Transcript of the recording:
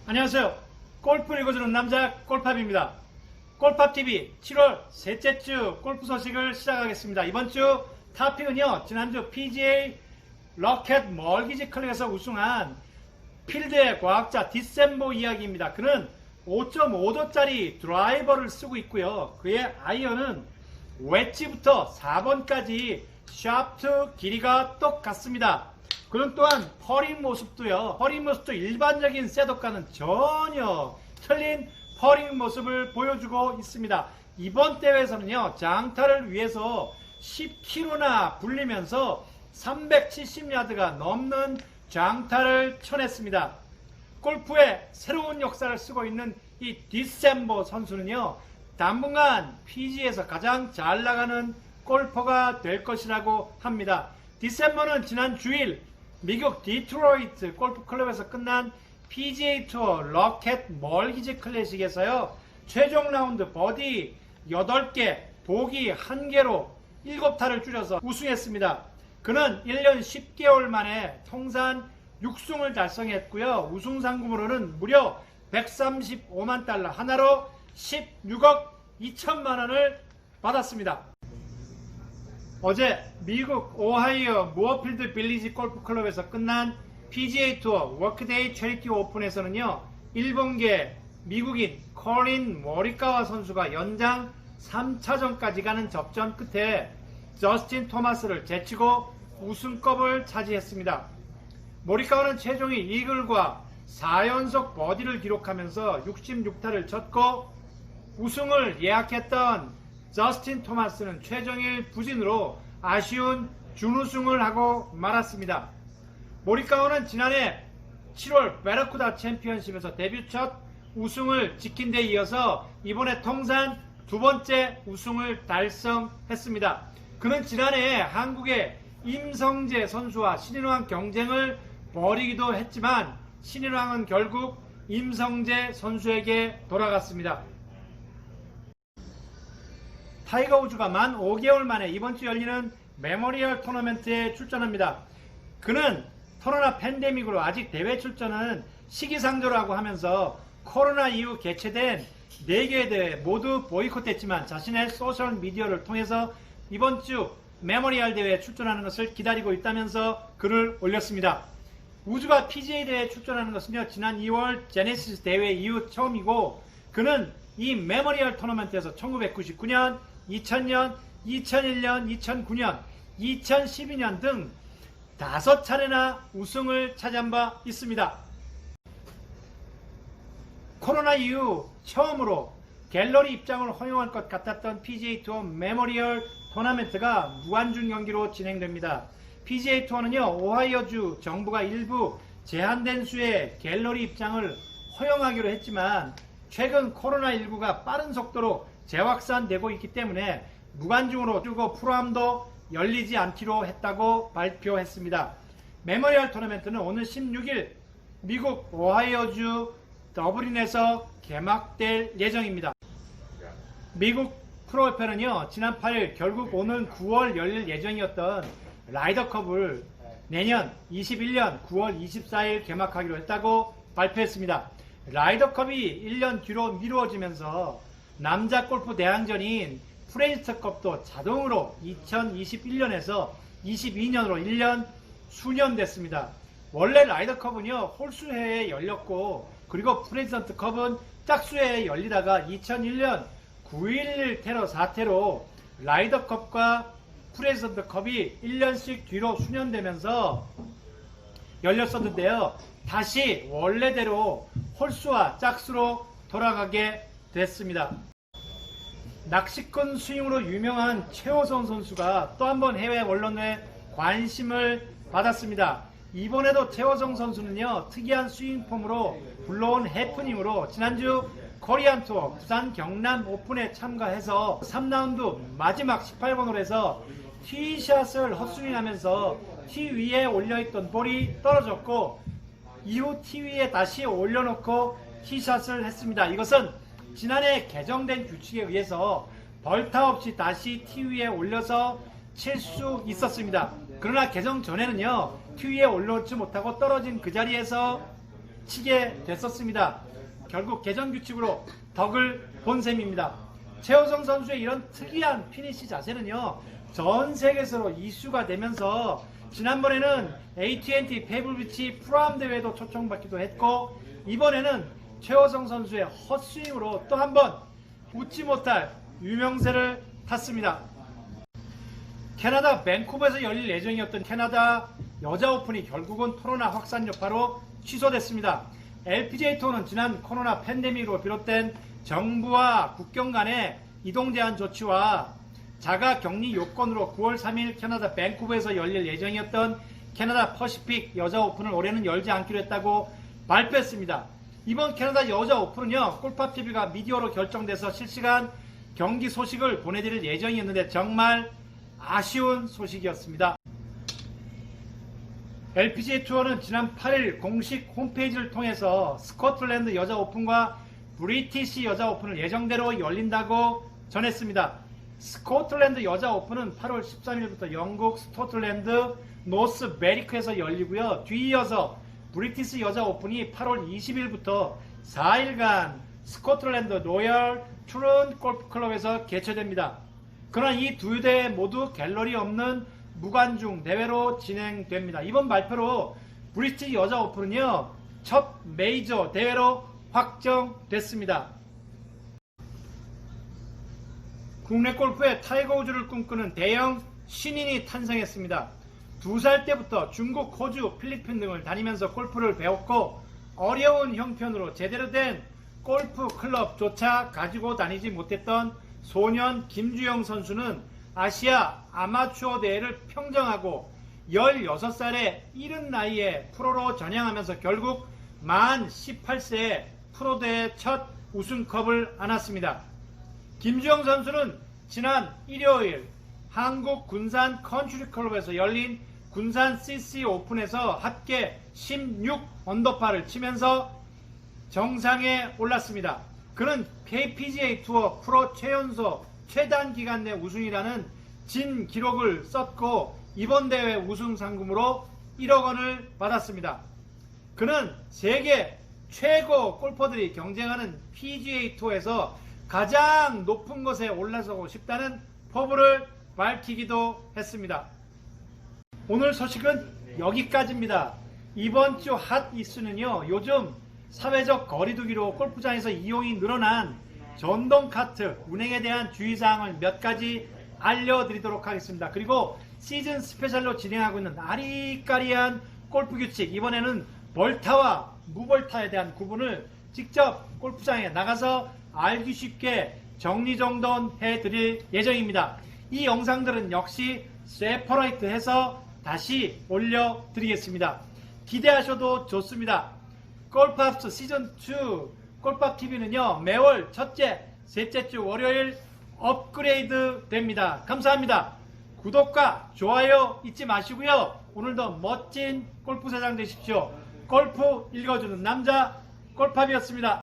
안녕하세요. 골프 읽어주는 남자 골팝입니다. 골팝TV 7월 셋째 주 골프 소식을 시작하겠습니다. 이번 주 탑픽은요, 지난주 PGA 러켓 멀기지 클릭에서 우승한 필드의 과학자 디셈보 이야기입니다. 그는 5.5도짜리 드라이버를 쓰고 있고요. 그의 아이언은 웨지부터 4번까지 샤프트 길이가 똑같습니다. 그는 또한 퍼링 모습도 일반적인 셋업과는 전혀 틀린 퍼링 모습을 보여주고 있습니다. 이번 대회에서는요, 장타를 위해서 10km나 불리면서 370야드가 넘는 장타를 쳐냈습니다. 골프의 새로운 역사를 쓰고 있는 이 디셈보 선수는요, 당분간 PGA에서 가장 잘 나가는 골퍼가 될 것이라고 합니다. 디셈보는 지난 주일 미국 디트로이트 골프클럽에서 끝난 PGA 투어 러켓 멀기지 클래식에서요, 최종 라운드 버디 8개, 보기 1개로 7타를 줄여서 우승했습니다. 그는 1년 10개월 만에 통산 6승을 달성했고요. 우승 상금으로는 무려 135만 달러, 하나로 16억 2천만 원을 받았습니다. 어제 미국 오하이오 무어필드 빌리지 골프클럽에서 끝난 PGA 투어 워크데이 체리티 오픈에서는요, 일본계 미국인 콜린 모리카와 선수가 연장 3차전까지 가는 접전 끝에 저스틴 토마스를 제치고 우승컵을 차지했습니다. 모리카와는 최종이 이글과 4연속 버디를 기록하면서 66타를 쳤고, 우승을 예약했던 저스틴 토마스는 최종일 부진으로 아쉬운 준우승을 하고 말았습니다. 모리카와는 지난해 7월 베라쿠다 챔피언십에서 데뷔 첫 우승을 지킨 데 이어서 이번에 통산 2번째 우승을 달성했습니다. 그는 지난해 한국의 임성재 선수와 신인왕 경쟁을 벌이기도 했지만 신인왕은 결국 임성재 선수에게 돌아갔습니다. 타이거 우즈가 만 5개월 만에 이번 주 열리는 메모리얼 토너먼트에 출전합니다. 그는 코로나 팬데믹으로 아직 대회 출전은 시기상조라고 하면서 코로나 이후 개최된 4개의 대회 모두 보이콧했지만 자신의 소셜미디어를 통해서 이번 주 메모리얼 대회에 출전하는 것을 기다리고 있다면서 글을 올렸습니다. 우즈가 PGA 대회에 출전하는 것은요, 지난 2월 제네시스 대회 이후 처음이고, 그는 이 메모리얼 토너먼트에서 1999년, 2000년, 2001년, 2009년, 2012년 등 5차례나 우승을 차지한 바 있습니다. 코로나 이후 처음으로 갤러리 입장을 허용할 것 같았던 PGA 투어 메모리얼 토너먼트가 무관중 경기로 진행됩니다. PGA 투어는요, 오하이오주 정부가 일부 제한된 수의 갤러리 입장을 허용하기로 했지만 최근 코로나19가 빠른 속도로 재확산되고 있기 때문에 무관중으로 그리고 프로암도 열리지 않기로 했다고 발표했습니다. 메모리얼 토너먼트는 오늘 16일 미국 오하이오주 더블린에서 개막될 예정입니다. 미국 프로협회는요, 지난 8일 결국 오는 9월 열릴 예정이었던 라이더컵을 내년 21년 9월 24일 개막하기로 했다고 발표했습니다. 라이더컵이 1년 뒤로 미루어지면서 남자 골프 대항전인 프레인스터컵도 자동으로 2021년에서 22년으로 1년 수년 됐습니다. 원래 라이더컵은요, 홀수회에 열렸고, 그리고 프레지던트컵은 짝수회에 열리다가 2001년 9.11 테러 사태로 라이더컵과 프레지던트컵이 1년씩 뒤로 수년되면서 열렸었는데요, 다시 원래대로 홀수와 짝수로 돌아가게 됐습니다. 낚시꾼 스윙으로 유명한 최호선 선수가 또 한 번 해외 언론의 관심을 받았습니다. 이번에도 최호선 선수는요, 특이한 스윙 폼으로 불러온 해프닝으로 지난주 코리안 투어 부산 경남 오픈에 참가해서 3라운드 마지막 18번으로 해서 티샷을 헛스윙하면서 티 위에 올려있던 볼이 떨어졌고, 이후 티 위에 다시 올려놓고 티샷을 했습니다. 이것은 지난해 개정된 규칙에 의해서 벌타 없이 다시 티 위에 올려서 칠 수 있었습니다. 그러나 개정 전에는요, 티 위에 올려놓지 못하고 떨어진 그 자리에서 치게 됐었습니다. 결국 개전 규칙으로 덕을 본 셈입니다. 최호성 선수의 이런 특이한 피니시 자세는요, 전 세계적으로 이슈가 되면서 지난번에는 AT&T 페블비치 프로암 대회도 초청받기도 했고, 이번에는 최호성 선수의 헛스윙으로 또 한 번 웃지 못할 유명세를 탔습니다. 캐나다 밴쿠버에서 열릴 예정이었던 캐나다 여자 오픈이 결국은 코로나 확산 여파로 취소됐습니다. LPGA 투어는 지난 코로나 팬데믹으로 비롯된 정부와 국경 간의 이동 제한 조치와 자가 격리 요건으로 9월 3일 캐나다 밴쿠버에서 열릴 예정이었던 캐나다 퍼시픽 여자 오픈을 올해는 열지 않기로 했다고 발표했습니다. 이번 캐나다 여자 오픈은요, 골프TV가 미디어로 결정돼서 실시간 경기 소식을 보내드릴 예정이었는데 정말 아쉬운 소식이었습니다. LPGA 투어는 지난 8일 공식 홈페이지를 통해서 스코틀랜드 여자 오픈과 브리티시 여자 오픈을 예정대로 열린다고 전했습니다. 스코틀랜드 여자 오픈은 8월 13일부터 영국 스코틀랜드 노스 베리크에서 열리고요. 뒤이어서 브리티시 여자 오픈이 8월 20일부터 4일간 스코틀랜드 로열 트룬 골프클럽에서 개최됩니다. 그러나 이 두 대회 모두 갤러리 없는 무관중 대회로 진행됩니다. 이번 발표로 브리티시 여자 오픈은요, 첫 메이저 대회로 확정됐습니다. 국내 골프에 타이거 우즈를 꿈꾸는 대형 신인이 탄생했습니다. 2살 때부터 중국, 호주, 필리핀 등을 다니면서 골프를 배웠고 어려운 형편으로 제대로 된 골프 클럽조차 가지고 다니지 못했던 소년 김주영 선수는 아시아 아마추어 대회를 평정하고 16살의 이른 나이에 프로로 전향하면서 결국 만 18세에 프로대회 첫 우승컵을 안았습니다. 김주영 선수는 지난 일요일 한국 군산 컨트리클럽에서 열린 군산 CC 오픈에서 합계 16 언더파를 치면서 정상에 올랐습니다. 그는 KPGA 투어 프로 최연소 최단 기간 내 우승이라는 진 기록을 썼고 이번 대회 우승 상금으로 1억 원을 받았습니다. 그는 세계 최고 골퍼들이 경쟁하는 PGA 투어에서 가장 높은 곳에 올라서고 싶다는 포부를 밝히기도 했습니다. 오늘 소식은 여기까지입니다. 이번 주 핫 이슈는요, 요즘 사회적 거리두기로 골프장에서 이용이 늘어난 전동 카트 운행에 대한 주의사항을 몇 가지 알려드리도록 하겠습니다. 그리고 시즌 스페셜로 진행하고 있는 아리까리한 골프 규칙, 이번에는 벌타와 무벌타에 대한 구분을 직접 골프장에 나가서 알기 쉽게 정리정돈해 드릴 예정입니다. 이 영상들은 역시 세퍼레이트 해서 다시 올려드리겠습니다. 기대하셔도 좋습니다. 골프합스 시즌2 골프TV는요, 매월 첫째, 셋째 주 월요일 업그레이드 됩니다. 감사합니다. 구독과 좋아요 잊지 마시고요. 오늘도 멋진 골프 세상 되십시오. 골프 읽어주는 남자 골프합이었습니다.